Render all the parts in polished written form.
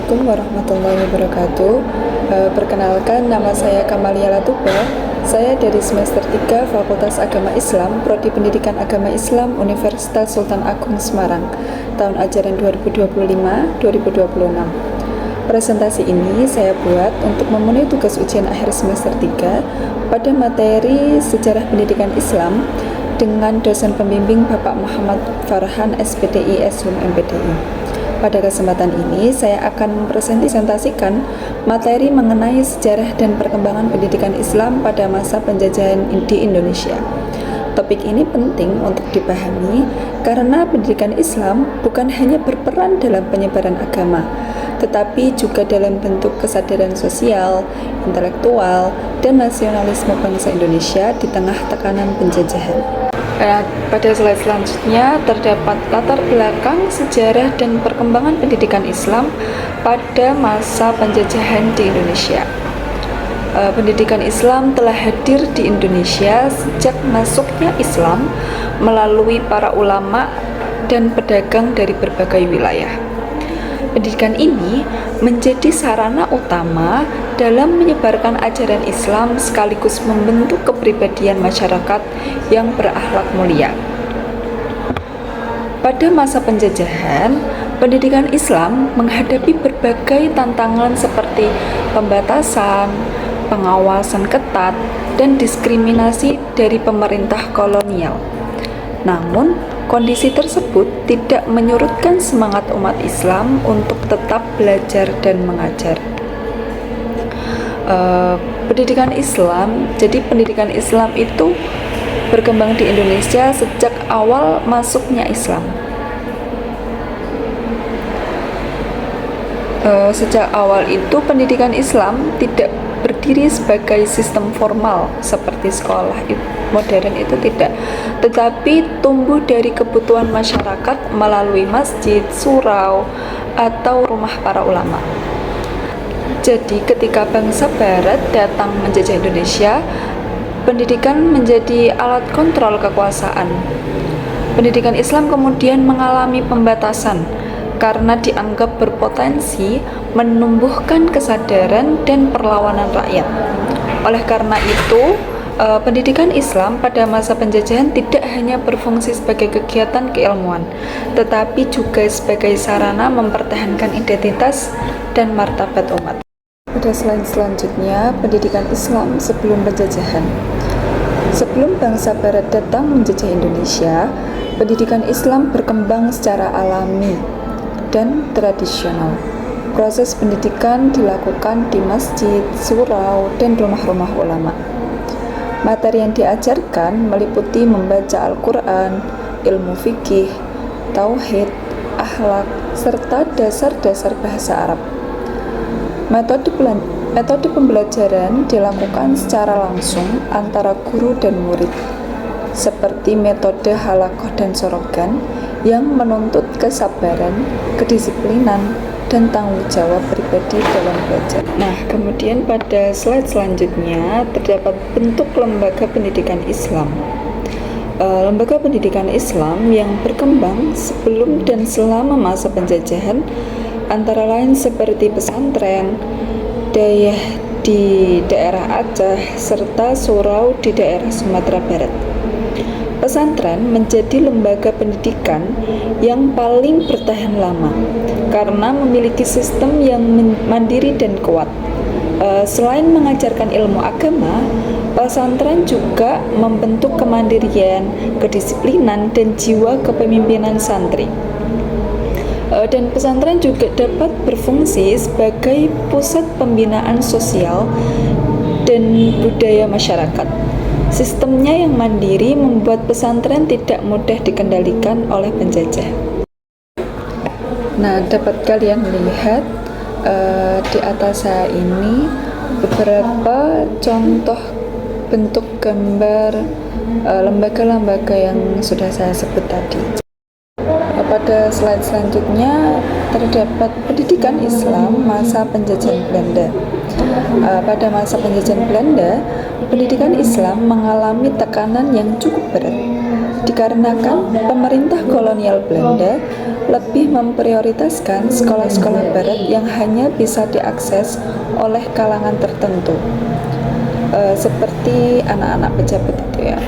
Assalamualaikum warahmatullahi wabarakatuh. Perkenalkan, nama saya Kamalia Latuba. Saya dari semester 3 Fakultas Agama Islam, Prodi Pendidikan Agama Islam, Universitas Sultan Agung Semarang, tahun ajaran 2025-2026. Presentasi ini saya buat untuk memenuhi tugas ujian akhir semester 3 pada materi Sejarah Pendidikan Islam dengan dosen pembimbing Bapak Muhammad Farhan SPDI Shum MPDI. Pada kesempatan ini, saya akan mempresentasikan materi mengenai sejarah dan perkembangan pendidikan Islam pada masa penjajahan di Indonesia. Topik ini penting untuk dipahami karena pendidikan Islam bukan hanya berperan dalam penyebaran agama, tetapi juga dalam bentuk kesadaran sosial, intelektual, dan nasionalisme bangsa Indonesia di tengah tekanan penjajahan. Pada slide selanjutnya terdapat latar belakang sejarah dan perkembangan pendidikan Islam pada masa penjajahan di Indonesia. Pendidikan Islam telah hadir di Indonesia sejak masuknya Islam melalui para ulama dan pedagang dari berbagai wilayah. Pendidikan ini menjadi sarana utama dalam menyebarkan ajaran Islam sekaligus membentuk kepribadian masyarakat yang berakhlak mulia. Pada masa penjajahan, pendidikan Islam menghadapi berbagai tantangan seperti pembatasan, pengawasan ketat, dan diskriminasi dari pemerintah kolonial. Namun, kondisi tersebut tidak menyurutkan semangat umat Islam untuk tetap belajar dan mengajar. Pendidikan Islam itu berkembang di Indonesia sejak awal masuknya Islam. Sejak awal itu pendidikan Islam tidak berdiri sebagai sistem formal seperti sekolah modern itu tidak, tetapi tumbuh dari kebutuhan masyarakat melalui masjid, surau, atau rumah para ulama. Jadi ketika bangsa Barat datang menjajah Indonesia, pendidikan menjadi alat kontrol kekuasaan. Pendidikan Islam kemudian mengalami pembatasan karena dianggap berpotensi menumbuhkan kesadaran dan perlawanan rakyat. Oleh karena itu, pendidikan Islam pada masa penjajahan tidak hanya berfungsi sebagai kegiatan keilmuan, tetapi juga sebagai sarana mempertahankan identitas dan martabat umat. Pada slide selanjutnya, pendidikan Islam sebelum penjajahan. Sebelum bangsa Barat datang menjajah Indonesia, pendidikan Islam berkembang secara alami dan tradisional. Proses pendidikan dilakukan di masjid, surau, dan rumah-rumah ulama. Materi yang diajarkan meliputi membaca Al-Quran, ilmu fikih, tauhid, akhlak, serta dasar-dasar bahasa Arab. Metode pembelajaran dilakukan secara langsung antara guru dan murid, seperti metode halakoh dan sorogan yang menuntut kesabaran, kedisiplinan, dan tanggung jawab pribadi dalam belajar. Nah, kemudian pada slide selanjutnya terdapat bentuk lembaga pendidikan Islam. Lembaga pendidikan Islam yang berkembang sebelum dan selama masa penjajahan antara lain seperti pesantren, dayah di daerah Aceh, serta surau di daerah Sumatera Barat. Pesantren menjadi lembaga pendidikan yang paling bertahan lama karena memiliki sistem yang mandiri dan kuat. Selain mengajarkan ilmu agama, pesantren juga membentuk kemandirian, kedisiplinan, dan jiwa kepemimpinan santri. Dan pesantren juga dapat berfungsi sebagai pusat pembinaan sosial dan budaya masyarakat. Sistemnya yang mandiri membuat pesantren tidak mudah dikendalikan oleh penjajah. Nah, dapat kalian lihat di atas saya ini beberapa contoh bentuk gambar lembaga-lembaga yang sudah saya sebut tadi. Pada slide selanjutnya terdapat pendidikan Islam masa penjajahan Belanda. Pada masa penjajahan Belanda, pendidikan Islam mengalami tekanan yang cukup berat. dikarenakan pemerintah kolonial Belanda lebih memprioritaskan sekolah-sekolah barat yang hanya bisa diakses oleh kalangan tertentu, seperti anak-anak pejabat itu ya,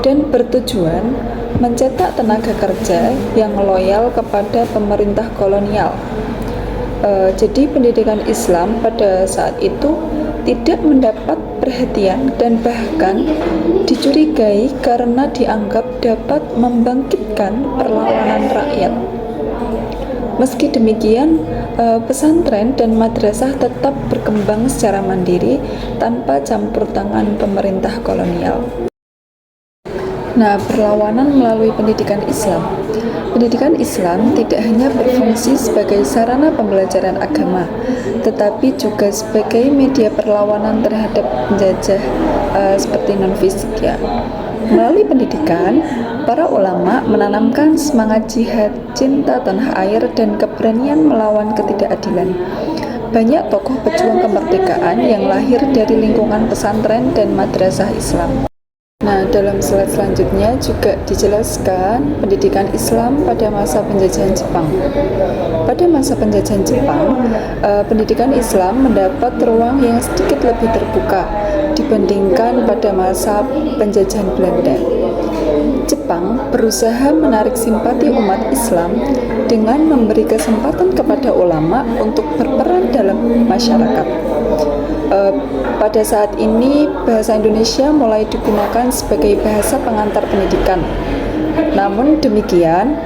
dan bertujuan mencetak tenaga kerja yang loyal kepada pemerintah kolonial. Jadi pendidikan Islam pada saat itu tidak mendapat perhatian dan bahkan dicurigai karena dianggap dapat membangkitkan perlawanan rakyat. Meski demikian, pesantren dan madrasah tetap berkembang secara mandiri tanpa campur tangan pemerintah kolonial. Nah, perlawanan melalui pendidikan Islam. Pendidikan Islam tidak hanya berfungsi sebagai sarana pembelajaran agama, tetapi juga sebagai media perlawanan terhadap penjajah seperti non-fisik ya. Melalui pendidikan, para ulama menanamkan semangat jihad, cinta tanah air, dan keberanian melawan ketidakadilan. Banyak tokoh pejuang kemerdekaan yang lahir dari lingkungan pesantren dan madrasah Islam. Nah, dalam slide selanjutnya juga dijelaskan pendidikan Islam pada masa penjajahan Jepang. Pada masa penjajahan Jepang, pendidikan Islam mendapat ruang yang sedikit lebih terbuka dibandingkan pada masa penjajahan Belanda. Jepang berusaha menarik simpati umat Islam dengan memberi kesempatan kepada ulama untuk berperan dalam masyarakat. Pada saat ini bahasa Indonesia mulai digunakan sebagai bahasa pengantar pendidikan. Namun demikian,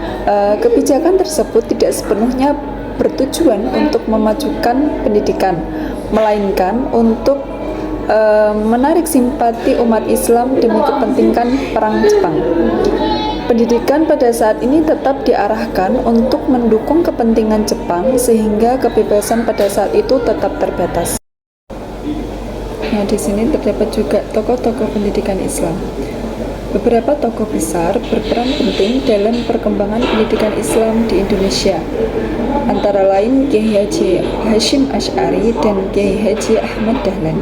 kebijakan tersebut tidak sepenuhnya bertujuan untuk memajukan pendidikan, melainkan untuk menarik simpati umat Islam demi kepentingan perang Jepang. Pendidikan pada saat ini tetap diarahkan untuk mendukung kepentingan Jepang sehingga kebebasan pada saat itu tetap terbatas. Nah, di sini terdapat juga tokoh-tokoh pendidikan Islam. Beberapa tokoh besar berperan penting dalam perkembangan pendidikan Islam di Indonesia, antara lain Kiai Haji Hasyim Asy'ari dan Kiai Haji Ahmad Dahlan.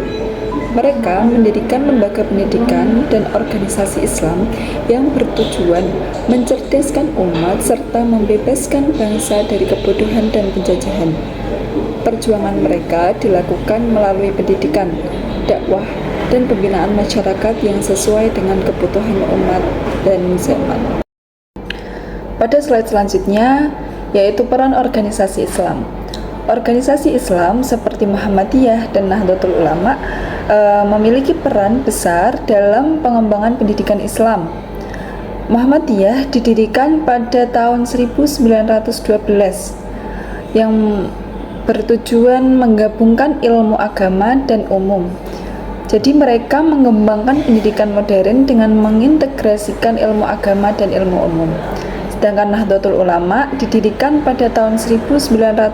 Mereka mendirikan lembaga pendidikan dan organisasi Islam yang bertujuan mencerdaskan umat serta membebaskan bangsa dari kebodohan dan penjajahan. Perjuangan mereka dilakukan melalui pendidikan, dakwah, dan pembinaan masyarakat yang sesuai dengan kebutuhan umat dan zaman. Pada slide selanjutnya, yaitu peran organisasi Islam. Organisasi Islam seperti Muhammadiyah dan Nahdlatul Ulama memiliki peran besar dalam pengembangan pendidikan Islam. Muhammadiyah didirikan pada tahun 1912 yang bertujuan menggabungkan ilmu agama dan umum. Jadi mereka mengembangkan pendidikan modern dengan mengintegrasikan ilmu agama dan ilmu umum. Sedangkan Nahdlatul Ulama didirikan pada tahun 1926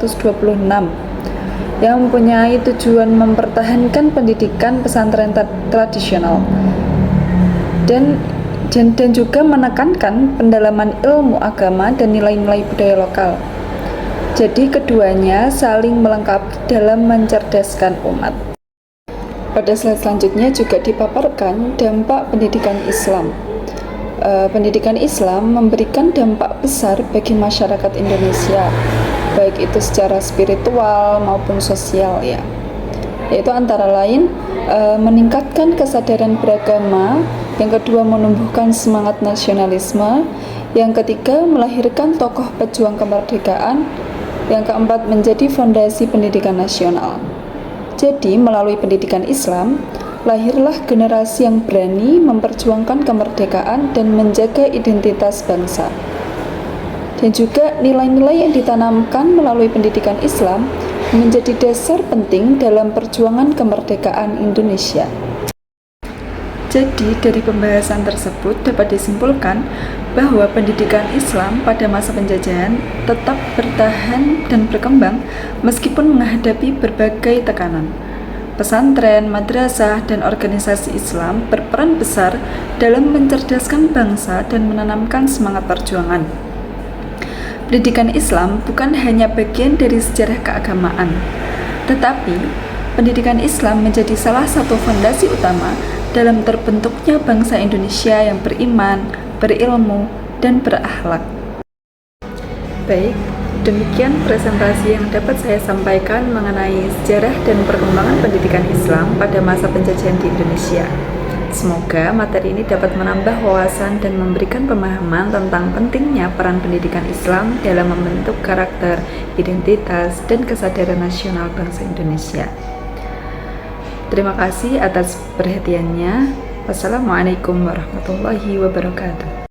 yang mempunyai tujuan mempertahankan pendidikan pesantren tradisional dan juga menekankan pendalaman ilmu agama dan nilai-nilai budaya lokal. Jadi keduanya saling melengkapi dalam mencerdaskan umat. Pada slide selanjutnya juga dipaparkan dampak pendidikan Islam. Pendidikan Islam memberikan dampak besar bagi masyarakat Indonesia, baik itu secara spiritual maupun sosial ya. Yaitu antara lain meningkatkan kesadaran beragama, yang kedua menumbuhkan semangat nasionalisme, yang ketiga melahirkan tokoh pejuang kemerdekaan, yang keempat menjadi fondasi pendidikan nasional. Jadi melalui pendidikan Islam lahirlah generasi yang berani memperjuangkan kemerdekaan dan menjaga identitas bangsa. Dan juga nilai-nilai yang ditanamkan melalui pendidikan Islam menjadi dasar penting dalam perjuangan kemerdekaan Indonesia. Jadi dari pembahasan tersebut dapat disimpulkan bahwa pendidikan Islam pada masa penjajahan tetap bertahan dan berkembang meskipun menghadapi berbagai tekanan. Pesantren, madrasah, dan organisasi Islam berperan besar dalam mencerdaskan bangsa dan menanamkan semangat perjuangan. Pendidikan Islam bukan hanya bagian dari sejarah keagamaan, tetapi pendidikan Islam menjadi salah satu fondasi utama dalam terbentuknya bangsa Indonesia yang beriman, berilmu, dan berakhlak. Baik, demikian presentasi yang dapat saya sampaikan mengenai sejarah dan perkembangan pendidikan Islam pada masa penjajahan di Indonesia. Semoga materi ini dapat menambah wawasan dan memberikan pemahaman tentang pentingnya peran pendidikan Islam dalam membentuk karakter, identitas, dan kesadaran nasional bangsa Indonesia. Terima kasih atas perhatiannya. Wassalamualaikum warahmatullahi wabarakatuh.